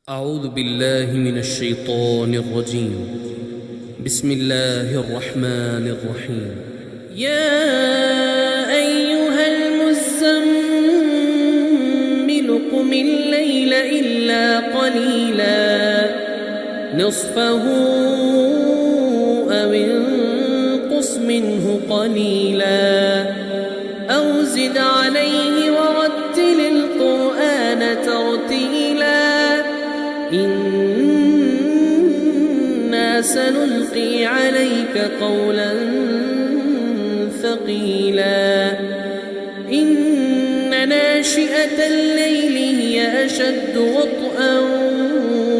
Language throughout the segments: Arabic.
أعوذ بالله من الشيطان الرجيم. بسم الله الرحمن الرحيم. يا أيها المزمل قم الليل إلا قليلا نصفه أو انقص منه قليلا أو زد عليه ورتل القرآن ترتيلا إنا سنلقي عليك قولا ثقيلا إن ناشئة الليل هي أشد وطئا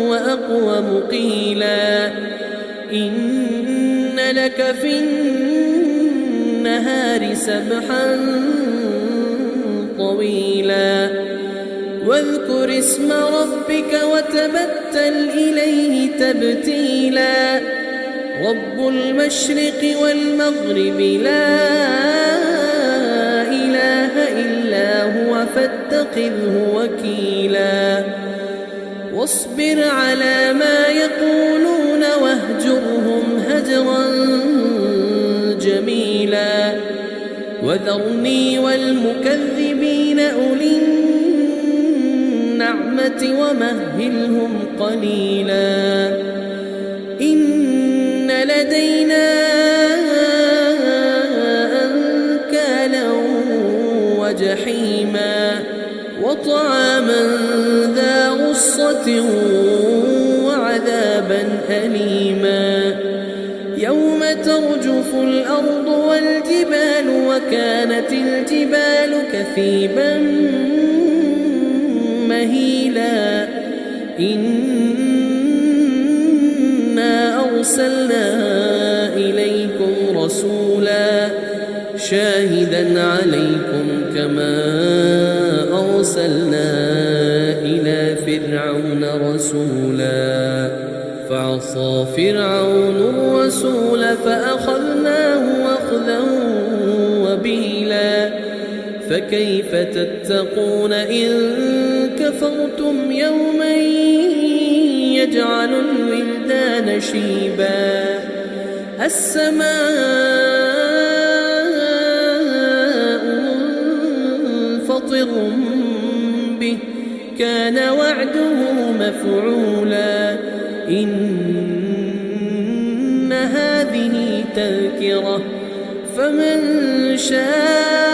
وأقوم قيلا إن لك في النهار سبحا طويلا واذكر اسم ربك وتبتل إليه تبتيلا رب المشرق والمغرب لا إله إلا هو فاتخذه وكيلا واصبر على ما يقولون واهجرهم هجرا جميلا وذرني والمكذبين أولي النعمة ومهلهم قليلا إن لدينا أنكالا وجحيما وطعاما ذا غصة وعذابا أليما يوم ترجف الأرض والجبال وكانت الجبال كثيبا مهيلا إنا أرسلنا إليكم رسولا شاهدا عليكم كما أرسلنا إلى فرعون رسولا فعصى فرعون الرسول فأخذناه أخذا وبيلا فكيف تتقون إن كفرتم يوما يجعل الولدان شيبا السماء منفطر به كان وعده مفعولا إن هذه تذكرة فمن شاء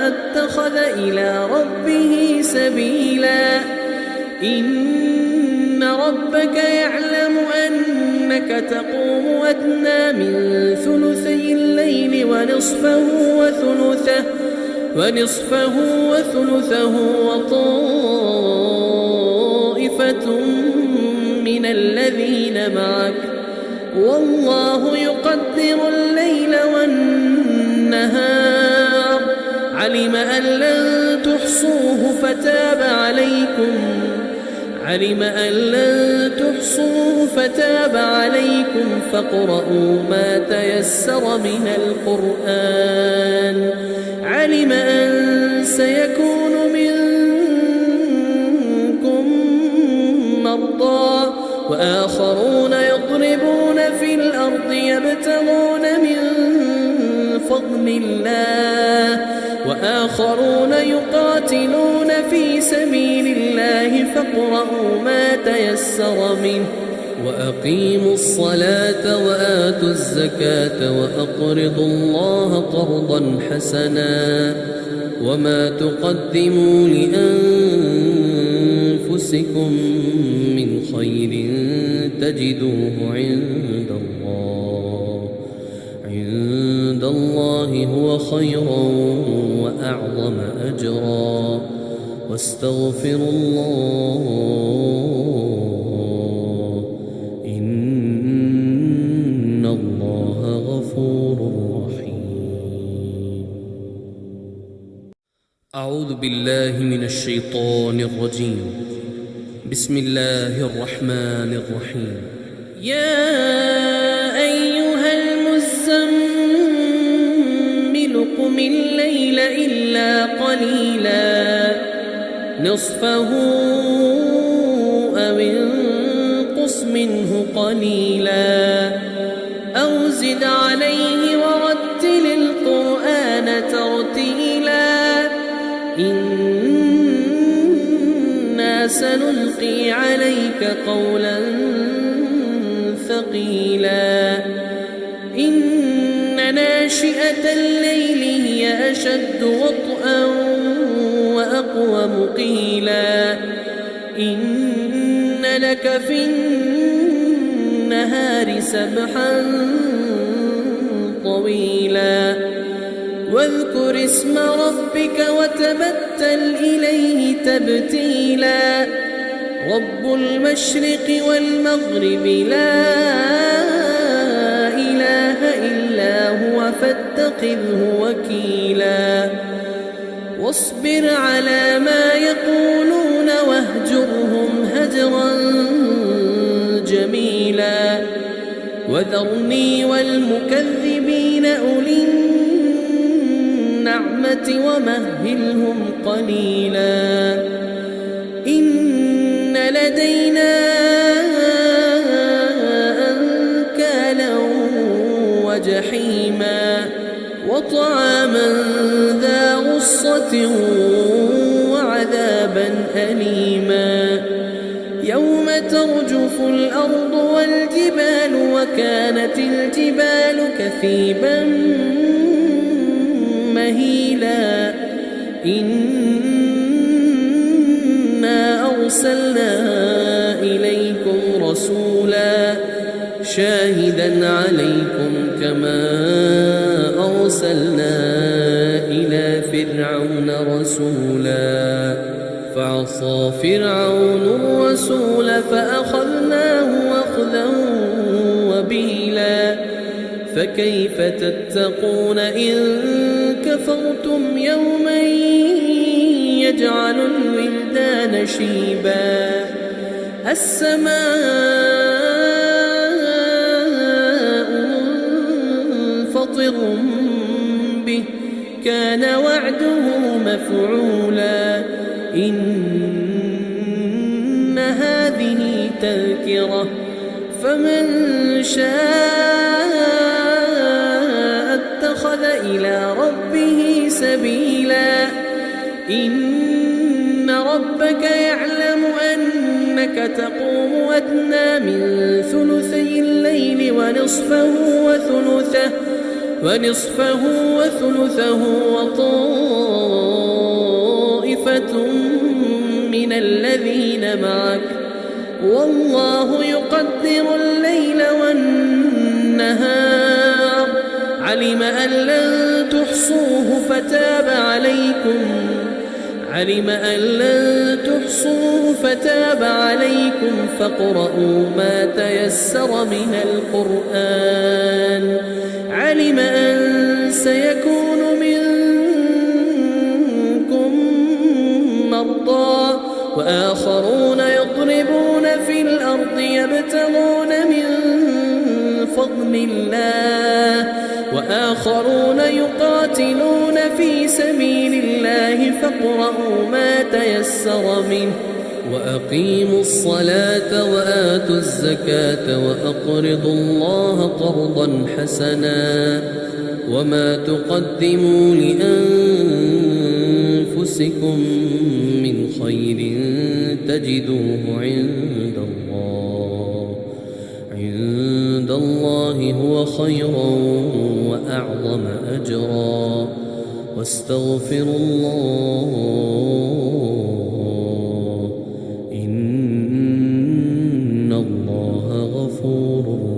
اتخذ إلى ربه سبيلا إن ربك يعلم أنك تقوم أدنى من ثلثي الليل ونصفه وثلثه وطائفة من الذين معك والله يقدر الليل والنهار علم أن لن تحصوه فتاب عليكم فاقرؤوا ما تيسر من القرآن علم أن سيكون منكم مرضى وآخرون يضربون في الأرض يبتغون من فضل الله وآخرون يقاتلون في سبيل الله فاقرؤوا ما تيسر منه وأقيموا الصلاة وآتوا الزكاة وأقرضوا الله قرضا حسنا وما تقدموا لأنفسكم من خير تجدوه عند الله هو خيرا وأعظم أجرا واستغفروا الله إن الله غفور رحيم. أعوذ بالله من الشيطان الرجيم. بسم الله الرحمن الرحيم. يا أيها المزمل قم الليل إلا قليلا نصفه أو انقص منه قليلا أو زد عليه ورتل القرآن ترتيلا إنا سنلقي عليك قولا ثقيلا إن ناشئة الليل هي أشد وطئا وأقوم قيلا إن لك في النهار سبحا طويلا واذكر اسم ربك وتبتل إليه تبتيلا رب المشرق والمغرب لا إله إلا هو فاتخذه وكيلا واصبر على ما يقولون واهجرهم هجرا جميلا وذرني والمكذبين أولي النعمة ومهلهم قليلا إن لدينا أنكالا وجحيما وطعاما ذا غصة وعذابا أليما يوم ترجف الأرض والجبال وكانت الجبال كثيبا مهيلا إنا أرسلنا إليكم رسولا شاهدا عليكم كما أرسلنا إلى فرعون رسولا فعصى فرعون الرسول فأخذناه أخذا وبيلا فكيف تتقون إن كفرتم يوما يجعل الولدان شيبا السماء منفطر به كان وعده مفعولا إن هذه تذكرة فمن شاء اتخذ إلى ربه سبيلا إن ربك يعلم أنك تقوم أدنى من ثلثي الليل ونصفه وثلثه وطائفة من الذين معك والله يقدر الليل والنهار علم أن لن تحصوه فتاب عليكم فاقرؤوا ما تيسر من القرآن علم أن سيكون منكم مرضى وآخرون يضربون في الأرض يبتغون من فضل الله وآخرون يقاتلون في سبيل الله فاقرؤوا ما تيسر منه وأقيموا الصلاة وآتوا الزكاة وأقرضوا الله قرضا حسنا وما تقدموا لأنفسكم من خير تجدوه عند الله هو خيرا وأعظم أجرا واستغفروا الله إن الله غفور